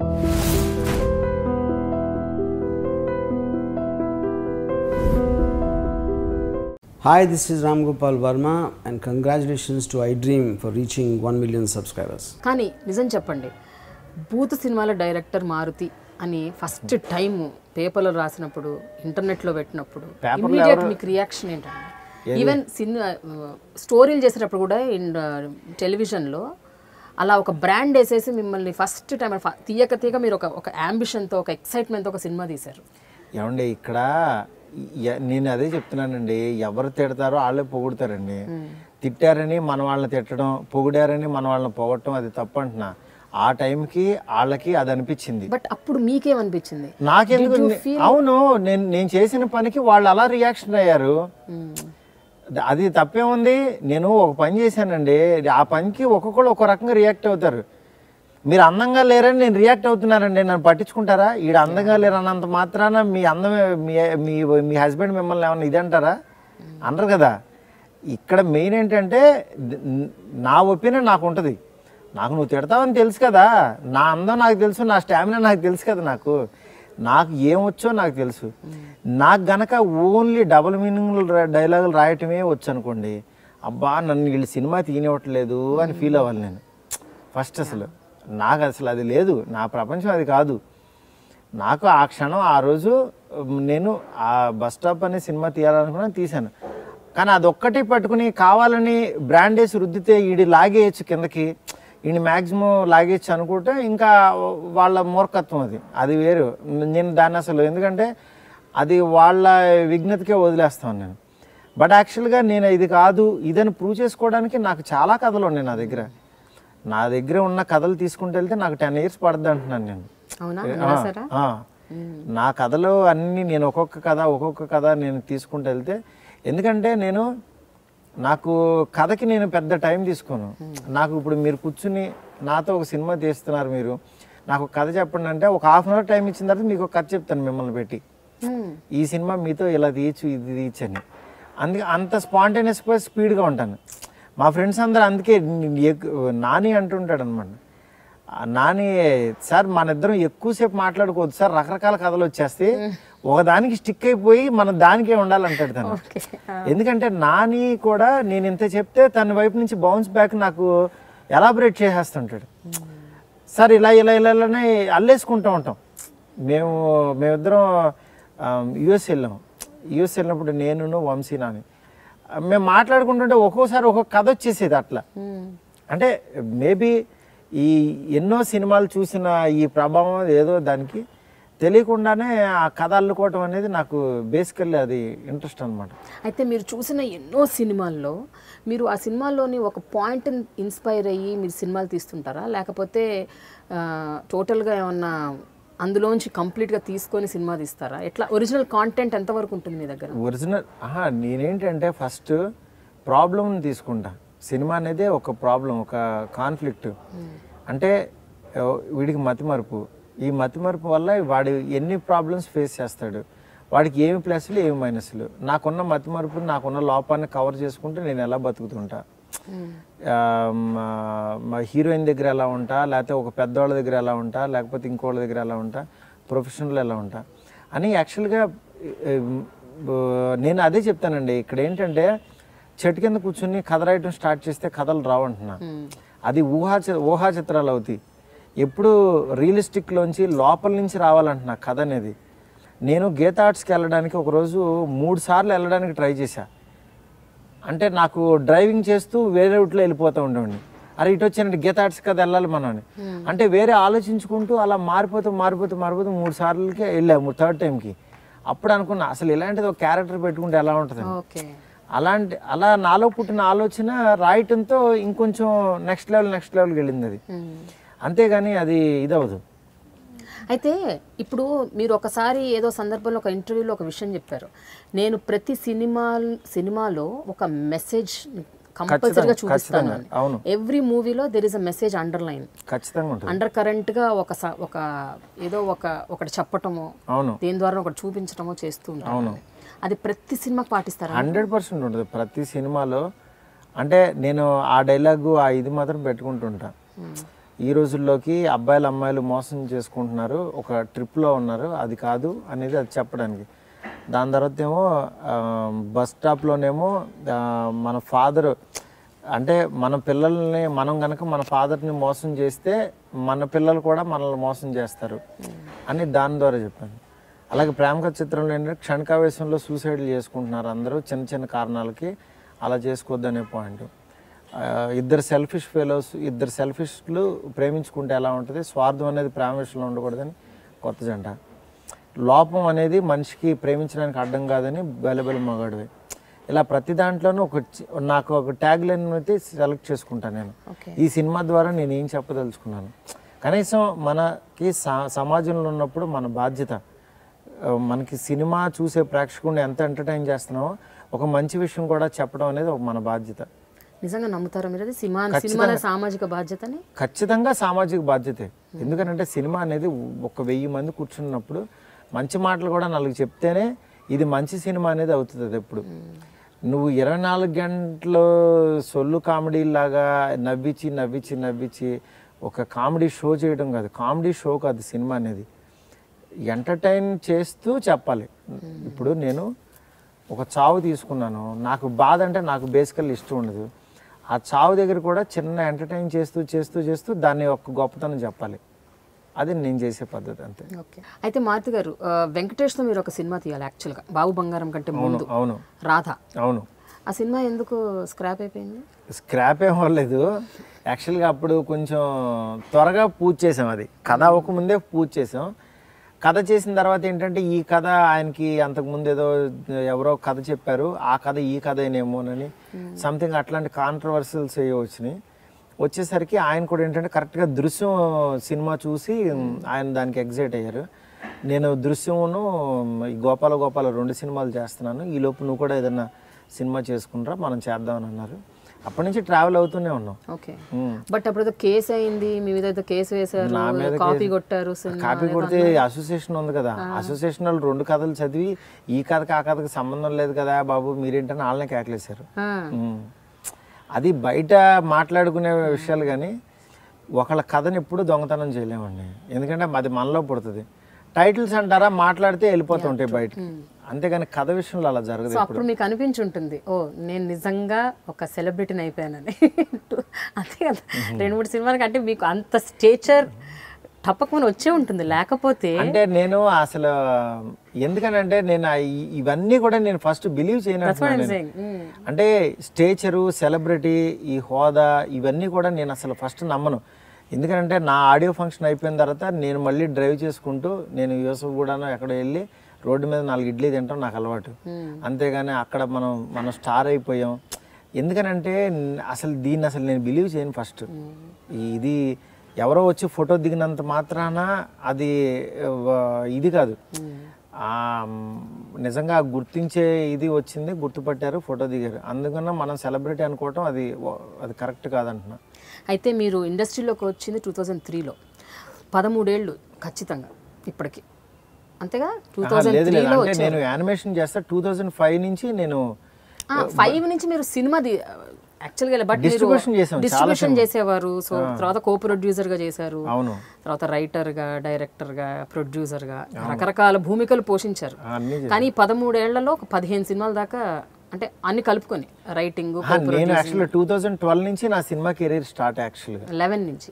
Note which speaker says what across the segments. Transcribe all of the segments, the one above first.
Speaker 1: Hi, this is Ram Gopal Verma and congratulations to iDream for reaching 1 million subscribers.
Speaker 2: కానీ నిజం చెప్పండి, భూత సినిమాల డైరెక్టర్ మారుతి అని ఫస్ట్ టైం పేపర్లో రాసినప్పుడు, ఇంటర్నెట్లో పెట్టినప్పుడు ఇమీడియట్ మీకు రియాక్షన్ ఏంటండి? ఈవెన్ స్టోరీలు చేసేటప్పుడు కూడా టెలివిజన్లో అలా ఒక బ్రాండ్ వేసేసి మిమ్మల్ని ఫస్ట్ టైం తీయక మీరు ఒక యాంబిషన్తో, ఒక ఎక్సైట్మెంట్తో ఒక సినిమా తీశారు.
Speaker 3: ఏమండి, ఇక్కడ నేను అదే చెప్తున్నానండి, ఎవరు తిడతారో వాళ్ళే పొగుడతారండి. తిట్టారని మన వాళ్ళని తిట్టడం, పొగిడారని మన వాళ్ళని పొగడటం అది తప్పు అంటున్నా. ఆ టైంకి వాళ్ళకి అది అనిపించింది.
Speaker 2: బట్ అప్పుడు మీకేమనిపించింది?
Speaker 3: నాకెందుకు, అవును, నేను చేసిన పనికి వాళ్ళు అలా రియాక్షన్ అయ్యారు. అది తప్పేముంది? నేను ఒక పని చేశానండి, ఆ పనికి ఒక్కొక్కరు ఒక్కో రకంగా రియాక్ట్ అవుతారు. మీరు అందంగా లేరని నేను రియాక్ట్ అవుతున్నానండి, నన్ను పట్టించుకుంటారా? ఈడ అందంగా లేరు అన్నంత మాత్రాన మీ అందమే మీ హస్బెండ్ మిమ్మల్ని ఏమన్నా ఇది అంటారా? అనరు కదా. ఇక్కడ మెయిన్ ఏంటంటే నా ఒపీనియన్ నాకు ఉంటుంది. నాకు నువ్వు తిడతావని తెలుసు కదా, నా అందం నాకు తెలుసు, నా స్టామినా నాకు తెలుసు కదా, నాకు ఏమొచ్చో నాకు తెలుసు. నాకు గనక ఓన్లీ డబుల్ మీనింగ్ డైలాగులు రాయటమే వచ్చు అనుకోండి, అబ్బా నన్ను వీళ్ళు సినిమా తీయనివ్వట్లేదు అని ఫీల్ అవ్వాలి నేను ఫస్ట్. నాకు అసలు అది లేదు, నా ప్రపంచం అది కాదు. నాకు ఆ క్షణం, ఆ రోజు నేను ఆ బస్ స్టాప్ అనే సినిమా తీయాలనుకున్నాను, తీశాను. కానీ అదొక్కటి పట్టుకుని కావాలని బ్రాండ్ వేసి రుద్దితే ఈడి లాగేయచ్చు కిందకి, ఈయన మ్యాక్సిమం లాగేయచ్చు అనుకుంటే ఇంకా వాళ్ళ మూర్ఖత్వం అది వేరు. నేను దాన్ని అసలు, ఎందుకంటే అది వాళ్ళ విఘ్నతకే వదిలేస్తాను నేను. బట్ యాక్చువల్గా నేను ఇది కాదు ఇదని ప్రూవ్ చేసుకోవడానికి నాకు చాలా కథలు ఉన్నాయి నా దగ్గర ఉన్న కథలు తీసుకుంటూ వెళ్తే నాకు 10 years పడుతుంది అంటున్నాను నేను. నా కథలు అన్నీ నేను ఒక్కొక్క కథ నేను తీసుకుంటూ వెళ్తే, ఎందుకంటే నాకు కథకి నేను పెద్ద టైం తీసుకోను. నాకు ఇప్పుడు మీరు కూర్చుని నాతో ఒక సినిమా తీస్తున్నారు, మీరు నాకు కథ చెప్పండి అంటే ఒక 1/2 hour టైం ఇచ్చిన తర్వాత మీకు ఒక కథ చెప్తాను మిమ్మల్ని పెట్టి, ఈ సినిమా మీతో ఇలా తీయచ్చు, ఇది తీయచ్చు అని. అందుకే అంత స్పాంటేనియస్గా స్పీడ్గా ఉంటాను. మా ఫ్రెండ్స్ అందరూ అందుకే నాని అంటుంటాడు అనమాట, నాని సార్ మన ఇద్దరం ఎక్కువసేపు మాట్లాడుకోవద్దు సార్, రకరకాల కథలు వచ్చేస్తే ఒకదానికి స్టిక్ అయిపోయి మనం దానికే ఉండాలంటాడు తను. ఎందుకంటే నాని కూడా నేను ఇంత చెప్తే తన వైపు నుంచి బౌన్స్ బ్యాక్ నాకు ఎలాబరేట్ చేసేస్తుంటాడు. సార్ ఇలానే అల్లేసుకుంటూ ఉంటాం. మేమిద్దరం యుఎస్ వెళ్ళినప్పుడు నేను వంశీ నాని మేము మాట్లాడుకుంటుంటే ఒక్కోసారి ఒక్కొక్క కథ వచ్చేసేది అట్లా. అంటే మేబీ ఈ ఎన్నో సినిమాలు చూసిన ఈ ప్రభావం ఏదో దానికి తెలియకుండానే ఆ కథ అల్లుకోవటం అనేది నాకు బేసికల్లీ అది ఇంట్రెస్ట్ అనమాట.
Speaker 2: అయితే మీరు చూసిన ఎన్నో సినిమాల్లో మీరు ఆ సినిమాల్లోని ఒక పాయింట్ ఇన్స్పైర్ అయ్యి మీరు సినిమాలు తీస్తుంటారా, లేకపోతే టోటల్గా ఏమన్నా అందులోంచి కంప్లీట్గా తీసుకొని సినిమా తీస్తారా? ఎట్లా ఒరిజినల్ కాంటెంట్ ఎంతవరకు ఉంటుంది మీ దగ్గర?
Speaker 3: ఒరిజినల్ నేనేంటంటే ఫస్ట్ ప్రాబ్లమ్ని తీసుకుంటా. సినిమా అనేది ఒక ప్రాబ్లం, ఒక కాన్ఫ్లిక్ట్. అంటే వీడికి మతిమరుపు, ఈ మతిమరుపు వల్ల వాడు ఎన్ని ప్రాబ్లమ్స్ ఫేస్ చేస్తాడు, వాడికి ఏమి ప్లస్లు ఏమి మైనస్లు. నాకున్న మతిమరుపు, నాకున్న లోపాన్ని కవర్ చేసుకుంటే నేను ఎలా బతుకుతుంటా, మా హీరోయిన్ దగ్గర ఎలా ఉంటా, లేకపోతే ఒక పెద్దవాళ్ళ దగ్గర ఎలా ఉంటా, లేకపోతే ఇంకోళ్ళ దగ్గర ఎలా ఉంటా, ప్రొఫెషనల్ ఎలా ఉంటా అని యాక్చువల్గా నేను అదే చెప్తానండి. ఇక్కడ ఏంటంటే చెట్టు కింద కూర్చుని కథ రాయటం స్టార్ట్ చేస్తే కథలు రావంటున్నా, అది ఊహా చిత్రాలు అవుతాయి. ఎప్పుడు రియలిస్టిక్లోంచి లోపల నుంచి రావాలంటున్నా కథ అనేది. నేను గీతా ఆర్ట్స్కి వెళ్ళడానికి ఒకరోజు 3 సార్లు వెళ్ళడానికి ట్రై చేశా. అంటే నాకు డ్రైవింగ్ చేస్తూ వేరే రూట్లో వెళ్ళిపోతూ ఉండేవాడిని. అరే ఇటు వచ్చానంటే గీతా ఆర్ట్స్ కదా వెళ్ళాలి మనం అని. అంటే వేరే ఆలోచించుకుంటూ అలా మారిపోతూ 3 సార్లకి వెళ్ళాము, 3rd టైంకి. అప్పుడు అనుకున్నా అసలు ఇలాంటిది ఒక క్యారెక్టర్ పెట్టుకుంటే ఎలా ఉంటుంది. అలా నాలో పుట్టిన ఆలోచన రాయటంతో ఇంకొంచెం నెక్స్ట్ లెవెల్కి వెళ్ళింది అది. అంతేగాని అది ఇదవదు.
Speaker 2: అయితే ఇప్పుడు మీరు ఒకసారి ఏదో సందర్భంలో ఒక ఇంటర్వ్యూలో ఒక విషయం చెప్పారు, నేను ప్రతి సినిమాలో ఒక మెసేజ్ కంపల్సరీగా చూపిస్తాను. ఎవ్రీ మూవీలో there is a message underline, under current గా ఒక ఏదో ఒకటి చెప్పటమో దేని ద్వారా ఒకటి చూపించటమో చేస్తూ ఉంటాను. అది ప్రతి సినిమాకి పాటిస్తారు?
Speaker 3: 100% ఉంటుంది ప్రతి సినిమాలో. అంటే నేను ఆ డైలాగు ఇది మాత్రం పెట్టుకుంటుంటా. ఈ రోజుల్లోకి అబ్బాయిలు అమ్మాయిలు మోసం చేసుకుంటున్నారు, ఒక ట్రిప్లో ఉన్నారు, అది కాదు అనేది అది చెప్పడానికి. దాని తర్వాత ఏమో బస్ స్టాప్లోనేమో మన ఫాదర్ అంటే మన పిల్లల్ని మనం కనుక మన ఫాదర్ని మోసం చేస్తే మన పిల్లలు కూడా మనల్ని మోసం చేస్తారు అని దాని ద్వారా చెప్పాను. అలాగే ప్రేమ కథ చిత్రంలో ఏంటంటే క్షణికావేశంలో సూసైడ్లు చేసుకుంటున్నారు అందరూ చిన్న చిన్న కారణాలకి, అలా చేసుకోవద్దనే పాయింట్. ఇద్దరు సెల్ఫిష్ ఫెలోస్, ఇద్దరు సెల్ఫిష్లు ప్రేమించుకుంటే ఎలా ఉంటుంది, స్వార్థం అనేది ప్రేమ విషయంలో ఉండకూడదని కొత్త జంట. లోపం అనేది మనిషికి ప్రేమించడానికి అడ్డం కాదని బెలబెల మగాడివే. ఇలా ప్రతి దాంట్లోనూ నాకు ఒక ట్యాగ్ లైన్ అయితే సెలెక్ట్ చేసుకుంటాను నేను. ఈ సినిమా ద్వారా నేను ఏం చెప్పదలుచుకున్నాను, కనీసం మనకి సమాజంలో ఉన్నప్పుడు మన బాధ్యత, మనకి సినిమా చూసే ప్రేక్షకుడిని ఎంత ఎంటర్టైన్ చేస్తున్నామో ఒక మంచి విషయం కూడా చెప్పడం అనేది ఒక మన బాధ్యత.
Speaker 2: నిజంగా నమ్ముతారా మీరు అది? సినిమా సామాజిక బాధ్యతని?
Speaker 3: ఖచ్చితంగా సామాజిక బాధ్యతే. ఎందుకంటే సినిమా అనేది 1000 మంది కూర్చున్నప్పుడు మంచి మాటలు కూడా 4 చెప్తేనే ఇది మంచి సినిమా అనేది అవుతుంది. అది ఎప్పుడు నువ్వు 24 గంటలు సొల్లు కామెడీలాగా నవ్వించి నవ్వించి నవ్వించి ఒక కామెడీ షో చేయడం కాదు, కామెడీ షో కాదు సినిమా అనేది, ఎంటర్టైన్ చేస్తూ చెప్పాలి. ఇప్పుడు నేను ఒక చావు తీసుకున్నాను, నాకు బాధ అంటే నాకు బేసికల్ ఇష్టం ఉండదు, ఆ చావు దగ్గర కూడా చిన్న ఎంటర్టైన్ చేస్తూ చేస్తూ చేస్తూ దాన్ని ఒక గొప్పతనం చెప్పాలి. అది నేను చేసే పద్ధతి అంతే.
Speaker 2: ఓకే. అయితే మారుతి గారు, వెంకటేష్తో మీరు ఒక సినిమా తీయాలి యాక్చువల్గా, బాబు బంగారం కంటే ముందు.
Speaker 3: అవును.
Speaker 2: రాధ.
Speaker 3: అవును.
Speaker 2: ఆ సినిమా ఎందుకు స్క్రాప్ అయిపోయింది?
Speaker 3: స్క్రాప్ ఏం అవ్వలేదు. యాక్చువల్గా అప్పుడు కొంచెం త్వరగా పూజ చేసాం, అది కథ అవ్వకముందే పూజ చేసాం. కథ చేసిన తర్వాత ఏంటంటే ఈ కథ ఆయనకి అంతకుముందు ఏదో ఎవరో కథ చెప్పారు, ఆ కథ ఈ కథ అయినేమోనని సంథింగ్ అట్లాంటి కాంట్రవర్సల్స్ వచ్చినాయి. వచ్చేసరికి ఆయన కూడా ఏంటంటే కరెక్ట్గా దృశ్యం సినిమా చూసి ఆయన దానికి ఎగ్జైట్ అయ్యారు. నేను దృశ్యమును ఈ గోపాల 2 సినిమాలు చేస్తున్నాను, ఈ లోపు నువ్వు కూడా ఏదన్నా సినిమా చేసుకుంటారా, మనం చేద్దామని అన్నారు. అప్పటి నుంచి ట్రావెల్ అవుతూనే ఉన్నాం.
Speaker 2: ఓకే. బట్ అప్పుడు కేసు అయింది, మీ మీద కేసు వేశారు, కాపీ కొట్టారు.
Speaker 3: కాపీ కొడితే అసోసియేషన్ ఉంది కదా, అసోసియేషన్ వాళ్ళు 2 కథలు చదివి ఈ కథకి ఆ కథకి సంబంధం లేదు కదా బాబు మీరేంటని వాళ్ళనే కేకలేశారు. అది బయట మాట్లాడుకునే విషయాలు, కానీ ఒకళ్ళ కథని ఎప్పుడు దొంగతనం చేయలేమండి, ఎందుకంటే అది మనలో పుడుతుంది. టైటిల్స్ అంటారా మాట్లాడితే వెళ్ళిపోతుంటాయి బయటకి, అంతేగాని కథ విషయంలో అలా జరగదు.
Speaker 2: అప్పుడు మీకు అనిపించుంటుంది, ఓ నేను నిజంగా ఒక సెలబ్రిటీని అయిపోయానని. అంతే కదా, 2-3 సినిమాలకి అంటే మీకు అంత స్టేచర్ తప్పకుండా వచ్చే ఉంటుంది. లేకపోతే అంటే
Speaker 3: నేను అసలు ఎందుకనంటే నేను ఇవన్నీ కూడా నేను ఫస్ట్ బిలీవ్ చేయను. అంటే స్టేచరు, సెలబ్రిటీ, ఈ హోదా ఇవన్నీ కూడా నేను అసలు ఫస్ట్ నమ్మను. ఎందుకంటే నా ఆడియో ఫంక్షన్ అయిపోయిన తర్వాత నేను మళ్ళీ డ్రైవ్ చేసుకుంటూ నేను యూసఫ్ కూడాను ఎక్కడ వెళ్ళి రోడ్డు మీద 4 ఇడ్లీ తింటాం నాకు అలవాటు. అంతేగాని అక్కడ మనం స్టార్ అయిపోయాం. ఎందుకనంటే అసలు దీన్ని అసలు నేను బిలీవ్ చేయను ఫస్ట్. ఇది ఎవరో వచ్చి ఫోటో దిగినంత మాత్రాన అది ఇది కాదు, నిజంగా గుర్తించే ఇది వచ్చింది, గుర్తుపట్టారు, ఫోటో దిగారు, అందుకన్నా మనం సెలబ్రిటీ అనుకోవటం అది కరెక్ట్ కాదంటున్నా.
Speaker 2: అయితే మీరు ఇండస్ట్రీలోకి వచ్చింది 2003లో, 13 ఏళ్ళు ఖచ్చితంగా ఇప్పటికి, అంతేగా? 2003లో
Speaker 3: నేను యానిమేషన్ చేస్తా. 2005 నుంచి నేను
Speaker 2: 5 నుంచి మీరు సినిమా యాక్చువల్గా బట్ డిస్ట్రిబ్యూషన్ చేసేవారు. సో తర్వాత కో ప్రొడ్యూసర్ గా చేశారు, తర్వాత రైటర్ గా, డైరెక్టర్ గా, ప్రొడ్యూసర్ గా రకరకాల భూమికలు పోషించారు. కానీ 13 ఏళ్లలో ఒక 15 సినిమాల దాకా, అంటే అన్ని కలుపుకొని రైటింగ్.
Speaker 3: నేను యాక్చువల్లీ 2012 నుంచి నా సినిమా కెరీర్ స్టార్ట్. యాక్చువల్గా
Speaker 2: 11 నుంచి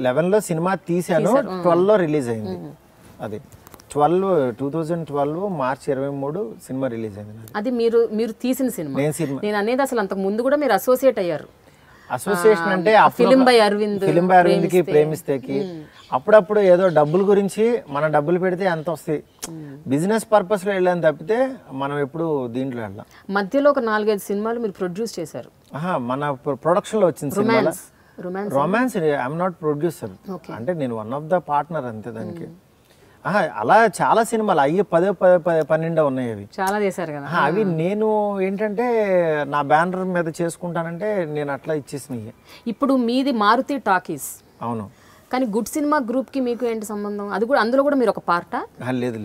Speaker 3: 11లో సినిమా తీసాను, 12లో రిలీజ్ అయింది. అది 2012 మార్చి 23 సినిమా రిలీజ్ అయింది.
Speaker 2: అది మీరు తీసిన సినిమా. నేను అనేది అసలు అంతకు ముందు కూడా మీరు అసోసియేట్ అయ్యారు.
Speaker 3: అసోసియేషన్ అంటే
Speaker 2: ఫిలిం బై అరవింద్కి,
Speaker 3: ప్రేమిస్తేకి అప్పుడప్పుడు ఏదో డబ్బుల గురించి మనం డబ్బులు పెడితే ఎంత వస్తాయి, బిజినెస్ పర్పస్ లో వెళ్ళాను తప్పితే మనం ఎప్పుడు దీంట్లో వెళ్ళాం.
Speaker 2: మధ్యలో ఒక 4-5 సినిమాలు మీరు ప్రొడ్యూస్ చేశారు.
Speaker 3: మన ప్రొడక్షన్ లో వచ్చింది రొమాన్స్. ఐఎమ్ నాట్ ప్రొడ్యూసర్, అంటే నేను వన్ ఆఫ్ ద పార్ట్నర్ అంతే దానికి. అలా చాలా సినిమాలు అయ్యి 10-12 ఉన్నాయి. అవి
Speaker 2: చాలా చేశారు కదా.
Speaker 3: అవి నేను ఏంటంటే నా బ్యానర్ మీద చేసుకుంటానంటే నేను అట్లా ఇచ్చేసినాయి.
Speaker 2: ఇప్పుడు మీది మారుతి టాకీస్.
Speaker 3: అవును.
Speaker 2: కానీ గుడ్ సినిమా గ్రూప్ కి మీకు ఏంటి సంబంధం? అది కూడా అందులో కూడా మీరు ఒక పార్టా?
Speaker 3: లేదు,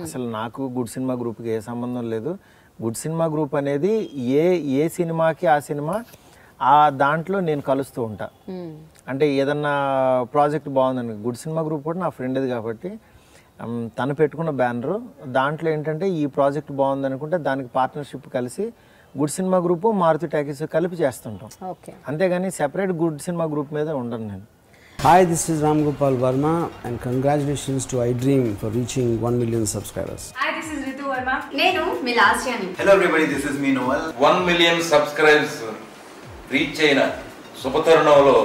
Speaker 3: అసలు నాకు గుడ్ సినిమా గ్రూప్కి ఏ సంబంధం లేదు. గుడ్ సినిమా గ్రూప్ అనేది ఏ సినిమాకి ఆ సినిమా ఆ దాంట్లో నేను కలుస్తూ ఉంటా. అంటే ఏదన్నా ప్రాజెక్ట్ బాగుందని, గుడ్ సినిమా గ్రూప్ కూడా నా ఫ్రెండ్ది కాబట్టి తను పెట్టుకున్న బ్యానరు, దాంట్లో ఏంటంటే ఈ ప్రాజెక్ట్ బాగుంది అనుకుంటే దానికి పార్ట్నర్షిప్ కలిసి good cinema group Maruthi talkies కలిపి చేస్తుంటాం. అంతేగాని సెపరేట్ గుడ్ సినిమా గ్రూప్ మీద ఉండను నేను.
Speaker 1: Hi, this is Ram Gopal Verma and congratulations to iDream for reaching 1 million subscribers.
Speaker 4: Hi, this is Ritu Verma. Nenu Milasjani.
Speaker 5: Hello everybody, this is me Noel.
Speaker 6: 1 million subscribers reach అయిన శుభతరుణంలో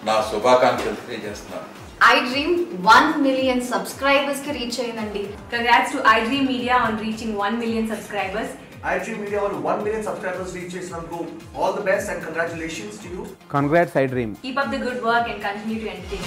Speaker 6: నా శుభాకాంక్షలు తెలియజేస్తున్నాను.
Speaker 4: iDream 1 million subscribers ki reach అయ్యిందండి. Congrats to iDream Media on reaching 1 million subscribers.
Speaker 5: iDream Media on 1 million subscribers reach చేసినందుకు all the best and congratulations to you.
Speaker 7: Congrats iDream.
Speaker 4: Keep up the good work and continue to entertain.